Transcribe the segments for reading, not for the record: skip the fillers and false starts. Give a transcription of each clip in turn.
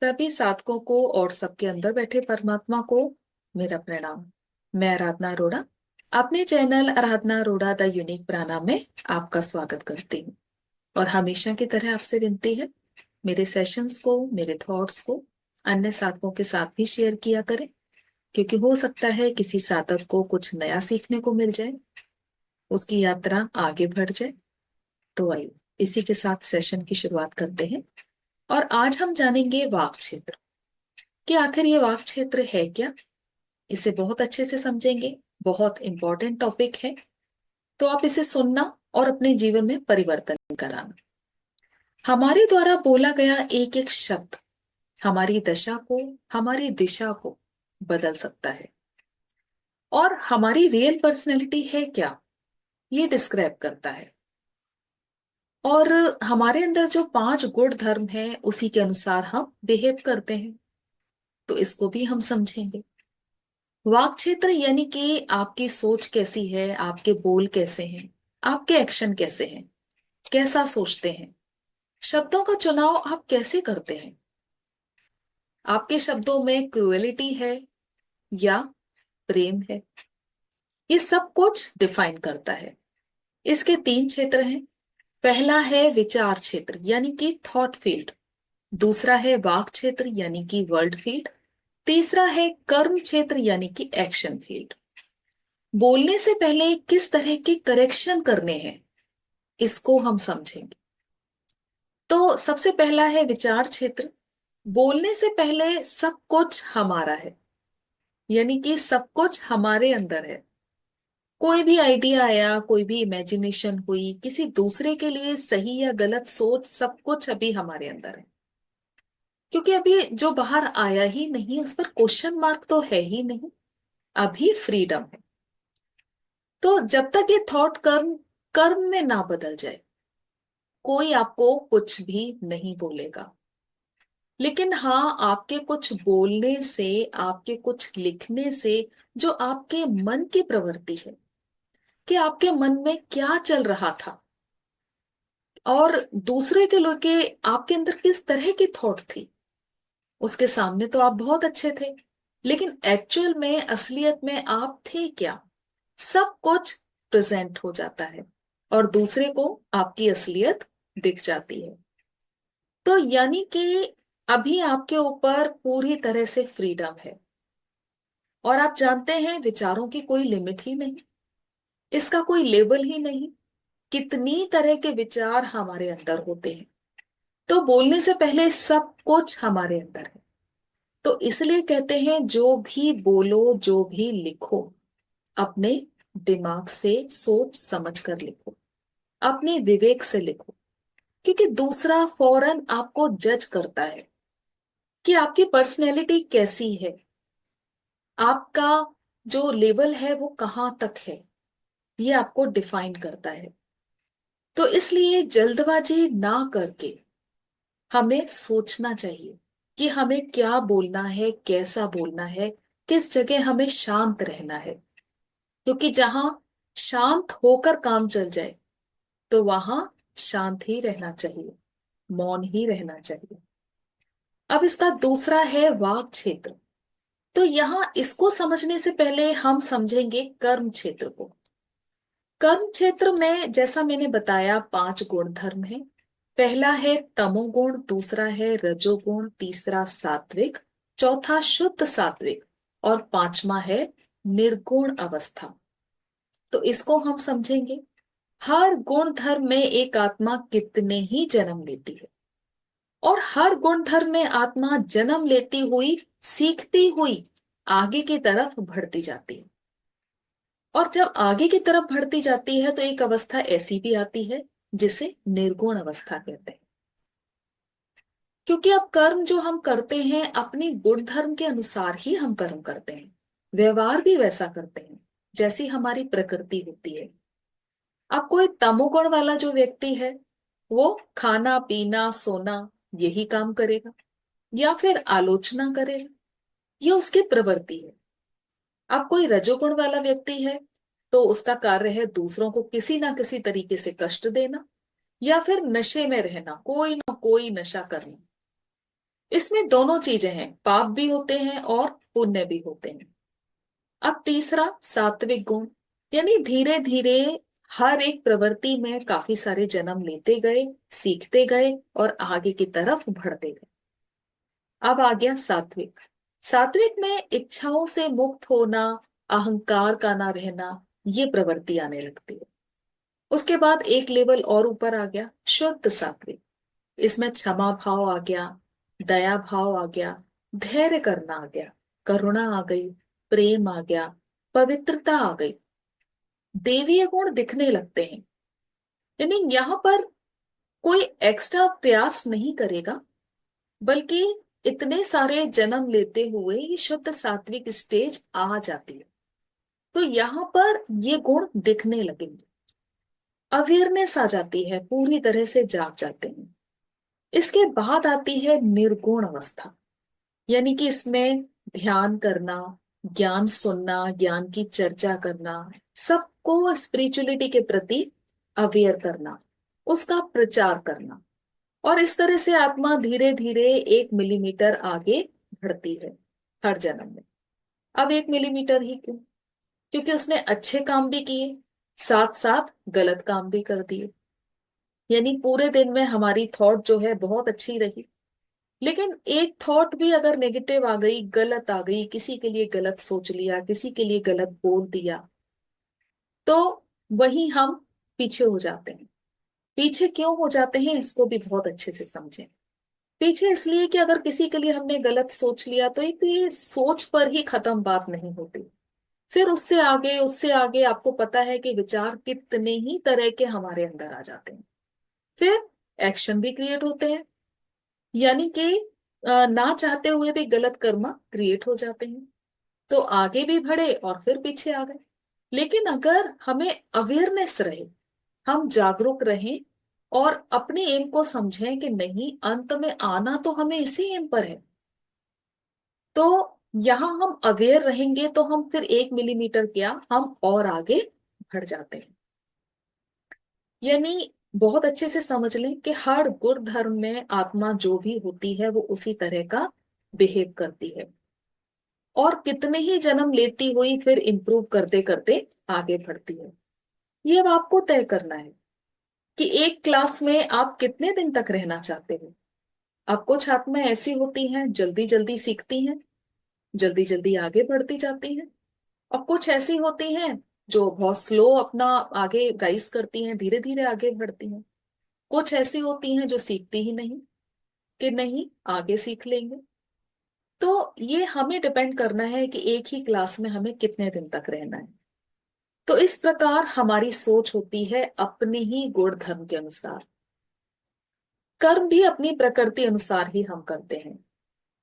सभी साधकों को और सबके अंदर बैठे परमात्मा को मेरा प्रणाम। मैं आराधना अरोड़ा अपने channel Aradhana Arora the unique Pranayam में आपका स्वागत करती हूँ। और हमेशा की तरह आपसे विनती है, मेरे सेशंस को, मेरे थॉट्स को अन्य साधकों के साथ भी शेयर किया करें, क्योंकि हो सकता है किसी साधक को कुछ नया सीखने को मिल जाए, उसकी यात्रा आगे बढ़ जाए। तो आइए इसी के साथ सेशन की शुरुआत करते हैं। और आज हम जानेंगे वाक क्षेत्र कि आखिर ये वाक क्षेत्र है क्या। इसे बहुत अच्छे से समझेंगे। बहुत इंपॉर्टेंट टॉपिक है, तो आप इसे सुनना और अपने जीवन में परिवर्तन कराना। हमारे द्वारा बोला गया एक एक शब्द हमारी दशा को, हमारी दिशा को बदल सकता है। और हमारी रियल पर्सनैलिटी है क्या, ये डिस्क्राइब करता है। और हमारे अंदर जो 5 गुण धर्म है, उसी के अनुसार हम बिहेव करते हैं। तो इसको भी हम समझेंगे। वाक क्षेत्र यानी कि आपकी सोच कैसी है, आपके बोल कैसे हैं, आपके एक्शन कैसे हैं, कैसा सोचते हैं, शब्दों का चुनाव आप कैसे करते हैं, आपके शब्दों में क्रूएलिटी है या प्रेम है, ये सब कुछ डिफाइन करता है। इसके 3 क्षेत्र हैं। पहला है विचार क्षेत्र यानी कि थॉट फील्ड। दूसरा है वाक क्षेत्र यानी कि वर्ड फील्ड। तीसरा है कर्म क्षेत्र यानी कि एक्शन फील्ड। बोलने से पहले किस तरह के करेक्शन करने हैं, इसको हम समझेंगे। तो सबसे पहला है विचार क्षेत्र। बोलने से पहले सब कुछ हमारा है, यानी कि सब कुछ हमारे अंदर है। कोई भी आइडिया आया, कोई भी इमेजिनेशन हुई, किसी दूसरे के लिए सही या गलत सोच, सब कुछ अभी हमारे अंदर है। क्योंकि अभी जो बाहर आया ही नहीं, उस पर क्वेश्चन मार्क तो है ही नहीं, अभी फ्रीडम है। तो जब तक ये थॉट कर्म कर्म में ना बदल जाए, कोई आपको कुछ भी नहीं बोलेगा। लेकिन हाँ, आपके कुछ बोलने से, आपके कुछ लिखने से जो आपके मन की प्रवृत्ति है कि आपके मन में क्या चल रहा था और दूसरे के लोग के आपके अंदर किस तरह की थॉट थी, उसके सामने तो आप बहुत अच्छे थे, लेकिन एक्चुअल में, असलियत में आप थे क्या, सब कुछ प्रेजेंट हो जाता है और दूसरे को आपकी असलियत दिख जाती है। तो यानी कि अभी आपके ऊपर पूरी तरह से फ्रीडम है। और आप जानते हैं, विचारों की कोई लिमिट ही नहीं, इसका कोई लेबल ही नहीं। कितनी तरह के विचार हमारे अंदर होते हैं। तो बोलने से पहले सब कुछ हमारे अंदर है। तो इसलिए कहते हैं, जो भी बोलो, जो भी लिखो, अपने दिमाग से सोच समझ कर लिखो, अपने विवेक से लिखो। क्योंकि दूसरा फौरन आपको जज करता है कि आपकी पर्सनैलिटी कैसी है, आपका जो लेवल है वो कहां तक है, ये आपको डिफाइन करता है। तो इसलिए जल्दबाजी ना करके हमें सोचना चाहिए कि हमें क्या बोलना है, कैसा बोलना है, किस जगह हमें शांत रहना है। क्योंकि जहां शांत होकर काम चल जाए, तो वहां शांत ही रहना चाहिए, मौन ही रहना चाहिए। अब इसका दूसरा है वाक क्षेत्र। तो यहां इसको समझने से पहले हम समझेंगे कर्म क्षेत्र को। कर्म क्षेत्र में जैसा मैंने बताया, 5 गुण धर्म है। पहला है तमोगुण, दूसरा है रजोगुण, तीसरा सात्विक, चौथा शुद्ध सात्विक और पांचवा है निर्गुण अवस्था। तो इसको हम समझेंगे। हर गुण धर्म में एक आत्मा कितने ही जन्म लेती है, और हर गुण धर्म में आत्मा जन्म लेती हुई, सीखती हुई आगे की तरफ बढ़ती जाती है। और जब आगे की तरफ बढ़ती जाती है, तो एक अवस्था ऐसी भी आती है जिसे निर्गुण अवस्था कहते हैं। क्योंकि अब कर्म जो हम करते हैं, अपनी गुण धर्म के अनुसार ही हम कर्म करते हैं, व्यवहार भी वैसा करते हैं जैसी हमारी प्रकृति होती है। अब कोई तमोगुण वाला जो व्यक्ति है, वो खाना पीना सोना यही काम करेगा, या फिर आलोचना करेगा, ये उसकी प्रवृत्ति है। अब कोई रजोगुण वाला व्यक्ति है, तो उसका कार्य है दूसरों को किसी ना किसी तरीके से कष्ट देना, या फिर नशे में रहना, कोई ना कोई नशा करना। इसमें दोनों चीजें हैं, पाप भी होते हैं और पुण्य भी होते हैं। अब तीसरा सात्विक गुण, यानी धीरे धीरे हर एक प्रवृत्ति में काफी सारे जन्म लेते गए, सीखते गए और आगे की तरफ बढ़ते गए। अब आ गया सात्विक। सात्विक में इच्छाओं से मुक्त होना, अहंकार का ना रहना, ये प्रवृत्ति आने लगती है। उसके बाद एक लेवल और ऊपर आ गया शुद्ध सात्विक। इसमें क्षमा भाव आ गया, दया भाव आ गया, धैर्य करना आ गया, करुणा आ गई, प्रेम आ गया, पवित्रता आ गई, देवीय गुण दिखने लगते हैं। यानी यहाँ पर कोई एक्स्ट्रा प्रयास नहीं करेगा, बल्कि इतने सारे जन्म लेते हुए ये शुद्ध सात्विक स्टेज आ जाती है। तो यहाँ पर ये गुण दिखने लगेंगे, अवेयरनेस आ जाती है, पूरी तरह से जाग जाते हैं। इसके बाद आती है निर्गुण अवस्था, यानी कि इसमें ध्यान करना, ज्ञान सुनना, ज्ञान की चर्चा करना, सबको स्पिरिचुअलिटी के प्रति अवेयर करना, उसका प्रचार करना। और इस तरह से आत्मा धीरे धीरे 1 मिलीमीटर आगे बढ़ती है हर जन्म में। अब 1 मिलीमीटर ही क्यों? क्योंकि उसने अच्छे काम भी किए, साथ साथ गलत काम भी कर दिए। यानी पूरे दिन में हमारी थॉट जो है बहुत अच्छी रही, लेकिन एक थॉट भी अगर नेगेटिव आ गई, गलत आ गई, किसी के लिए गलत सोच लिया, किसी के लिए गलत बोल दिया, तो वही हम पीछे हो जाते हैं। पीछे क्यों हो जाते हैं, इसको भी बहुत अच्छे से समझें। पीछे इसलिए कि अगर किसी के लिए हमने गलत सोच लिया तो एक ये सोच पर ही खत्म बात नहीं होती। फिर उससे आगे आपको पता है कि विचार कितने ही तरह के हमारे अंदर आ जाते हैं। फिर एक्शन भी क्रिएट होते हैं, यानी कि ना चाहते हुए भी गलत कर्म क्रिएट हो जाते हैं। तो आगे भी बढ़े और फिर पीछे आ गए। लेकिन अगर हमें अवेयरनेस रहे, हम जागरूक रहें और अपने एम को समझें कि नहीं, अंत में आना तो हमें इसी एम पर है, तो यहां हम अवेयर रहेंगे तो हम फिर 1 मिलीमीटर क्या, हम और आगे बढ़ जाते हैं। यानी बहुत अच्छे से समझ लें कि हर गुण धर्म में आत्मा जो भी होती है वो उसी तरह का बिहेव करती है, और कितने ही जन्म लेती हुई फिर इंप्रूव करते करते आगे बढ़ती है। ये अब आपको तय करना है कि एक क्लास में आप कितने दिन तक रहना चाहते हो। अब कुछ आत्माएं ऐसी होती हैं जल्दी जल्दी सीखती हैं, जल्दी जल्दी आगे बढ़ती जाती हैं, और कुछ ऐसी होती हैं जो बहुत स्लो अपना आगे राइज करती हैं, धीरे धीरे आगे बढ़ती हैं। कुछ ऐसी होती हैं जो सीखती ही नहीं, कि नहीं आगे सीख लेंगे। तो ये हमें डिपेंड करना है कि एक ही क्लास में हमें कितने दिन तक रहना है। तो इस प्रकार हमारी सोच होती है अपने ही गुण धर्म के अनुसार। कर्म भी अपनी प्रकृति अनुसार ही हम करते हैं।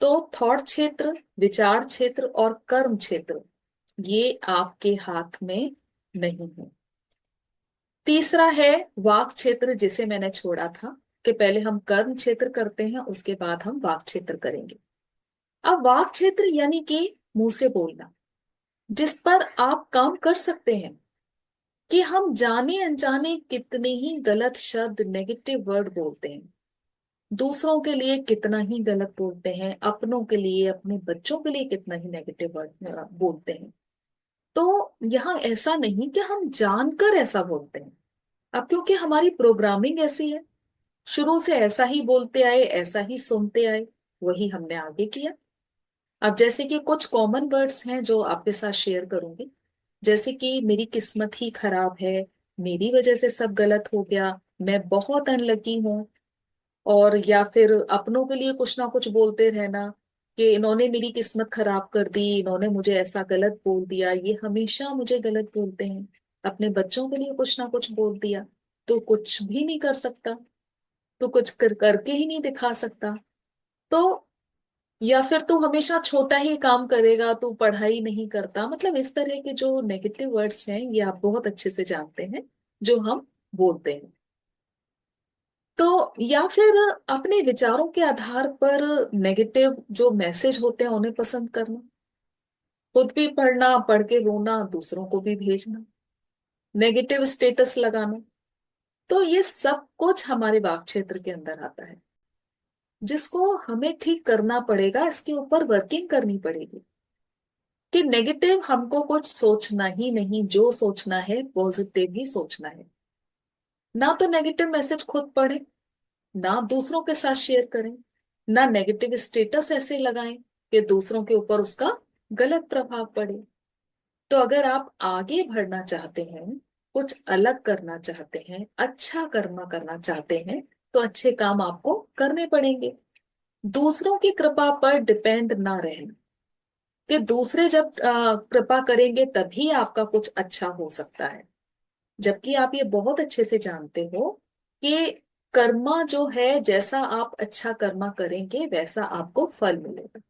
तो थॉट क्षेत्र, विचार क्षेत्र और कर्म क्षेत्र, ये आपके हाथ में नहीं है। तीसरा है वाक क्षेत्र, जिसे मैंने छोड़ा था कि पहले हम कर्म क्षेत्र करते हैं, उसके बाद हम वाक क्षेत्र करेंगे। अब वाक क्षेत्र यानी कि मुंह से बोलना, जिस पर आप काम कर सकते हैं। कि हम जाने अनजाने कितने ही गलत शब्द, नेगेटिव वर्ड बोलते हैं, दूसरों के लिए कितना ही गलत बोलते हैं, अपनों के लिए, अपने बच्चों के लिए कितना ही नेगेटिव वर्ड बोलते हैं। तो यहाँ ऐसा नहीं कि हम जानकर ऐसा बोलते हैं। अब क्योंकि हमारी प्रोग्रामिंग ऐसी है, शुरू से ऐसा ही बोलते आए, ऐसा ही सुनते आए, वही हमने आगे किया। अब जैसे कि कुछ कॉमन वर्ड्स हैं जो आपके साथ शेयर करूंगी, जैसे कि मेरी किस्मत ही खराब है, मेरी वजह से सब गलत हो गया, मैं बहुत अनलकी हूँ। और या फिर अपनों के लिए कुछ ना कुछ बोलते रहना कि इन्होंने मेरी किस्मत खराब कर दी, इन्होंने मुझे ऐसा गलत बोल दिया, ये हमेशा मुझे गलत बोलते हैं। अपने बच्चों के लिए कुछ ना कुछ बोल दिया, तो कुछ भी नहीं कर सकता, तो कुछ करके ही नहीं दिखा सकता। तो या फिर तू हमेशा छोटा ही काम करेगा, तू पढ़ाई नहीं करता, मतलब इस तरह के जो नेगेटिव वर्ड्स हैं ये आप बहुत अच्छे से जानते हैं, जो हम बोलते हैं। तो या फिर अपने विचारों के आधार पर नेगेटिव जो मैसेज होते हैं उन्हें पसंद करना, खुद भी पढ़ना, पढ़ के रोना, दूसरों को भी भेजना, नेगेटिव स्टेटस लगाना। तो ये सब कुछ हमारे वाक क्षेत्र के अंदर आता है। जिसको हमें ठीक करना पड़ेगा, इसके ऊपर वर्किंग करनी पड़ेगी कि नेगेटिव हमको कुछ सोचना ही नहीं, जो सोचना है पॉजिटिव ही सोचना है। ना तो नेगेटिव मैसेज खुद पढ़े, ना दूसरों के साथ शेयर करें, ना नेगेटिव स्टेटस ऐसे लगाएं कि दूसरों के ऊपर उसका गलत प्रभाव पड़े। तो अगर आप आगे बढ़ना चाहते हैं, कुछ अलग करना चाहते हैं, अच्छा कर्म करना चाहते हैं, तो अच्छे काम आपको करने पड़ेंगे। दूसरों की कृपा पर डिपेंड ना रहना कि दूसरे जब कृपा करेंगे तभी आपका कुछ अच्छा हो सकता है, जबकि आप ये बहुत अच्छे से जानते हो कि कर्मा जो है, जैसा आप अच्छा कर्मा करेंगे वैसा आपको फल मिलेगा।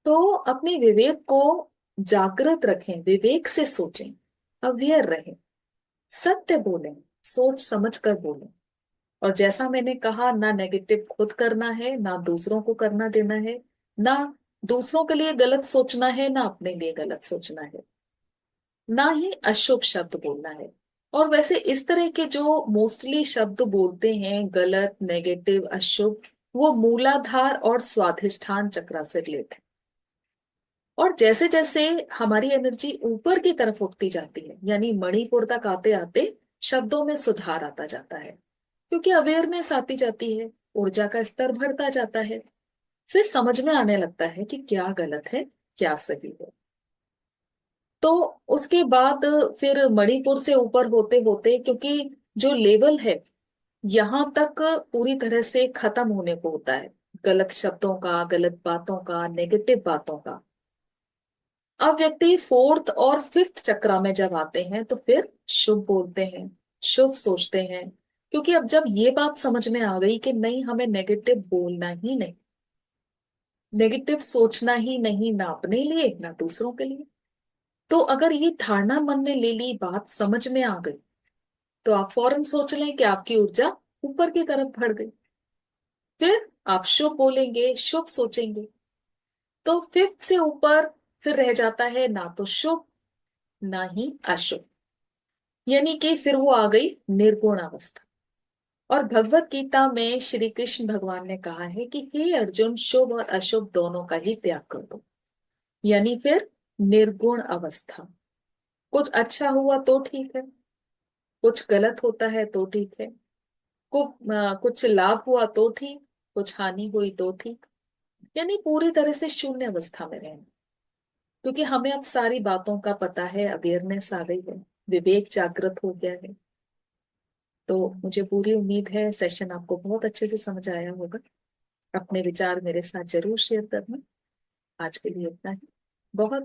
तो अपने विवेक को जागृत रखें, विवेक से सोचें, अवेयर रहें, सत्य बोलें, सोच समझ कर बोलें। और जैसा मैंने कहा, ना नेगेटिव खुद करना है, ना दूसरों को करना देना है, ना दूसरों के लिए गलत सोचना है, ना अपने लिए गलत सोचना है, ना ही अशुभ शब्द बोलना है। और वैसे इस तरह के जो मोस्टली शब्द बोलते हैं, गलत, नेगेटिव, अशुभ, वो मूलाधार और स्वाधिष्ठान चक्र से रिलेटेड है। और जैसे जैसे हमारी एनर्जी ऊपर की तरफ उठती जाती है, यानी मणिपुर तक आते आते शब्दों में सुधार आता जाता है, क्योंकि अवेयरनेस आती जाती है, ऊर्जा का स्तर बढ़ता जाता है। फिर समझ में आने लगता है कि क्या गलत है, क्या सही है। तो उसके बाद फिर मणिपुर से ऊपर होते होते, क्योंकि जो लेवल है यहां तक पूरी तरह से खत्म होने को होता है, गलत शब्दों का, गलत बातों का, नेगेटिव बातों का। अब व्यक्ति फोर्थ और फिफ्थ चक्र में जब आते हैं तो फिर शुभ बोलते हैं, शुभ सोचते हैं। क्योंकि अब जब ये बात समझ में आ गई कि नहीं, हमें नेगेटिव बोलना ही नहीं, नेगेटिव सोचना ही नहीं, ना अपने लिए ना दूसरों के लिए। तो अगर ये धारणा मन में ले ली, बात समझ में आ गई, तो आप फौरन सोच लें कि आपकी ऊर्जा ऊपर की तरफ बढ़ गई। फिर आप शुभ बोलेंगे, शुभ सोचेंगे। तो फिफ्थ से ऊपर फिर रह जाता है ना तो शुभ, ना ही अशुभ, यानी कि फिर वो आ गई निर्गुण अवस्था। और भगवत गीता में श्री कृष्ण भगवान ने कहा है कि हे अर्जुन, शुभ और अशुभ दोनों का ही त्याग कर दो, यानी फिर निर्गुण अवस्था। कुछ अच्छा हुआ तो ठीक है, कुछ गलत होता है तो ठीक है, कुछ लाभ हुआ तो ठीक, कुछ हानि हुई तो ठीक, यानी पूरी तरह से शून्य अवस्था में रहना। क्योंकि हमें अब सारी बातों का पता है, अवेयरनेस आ गई है, विवेक जागृत हो गया है। तो मुझे पूरी उम्मीद है सेशन आपको बहुत अच्छे से समझ आया होगा। अपने विचार मेरे साथ जरूर शेयर करना। आज के लिए इतना ही। बहुत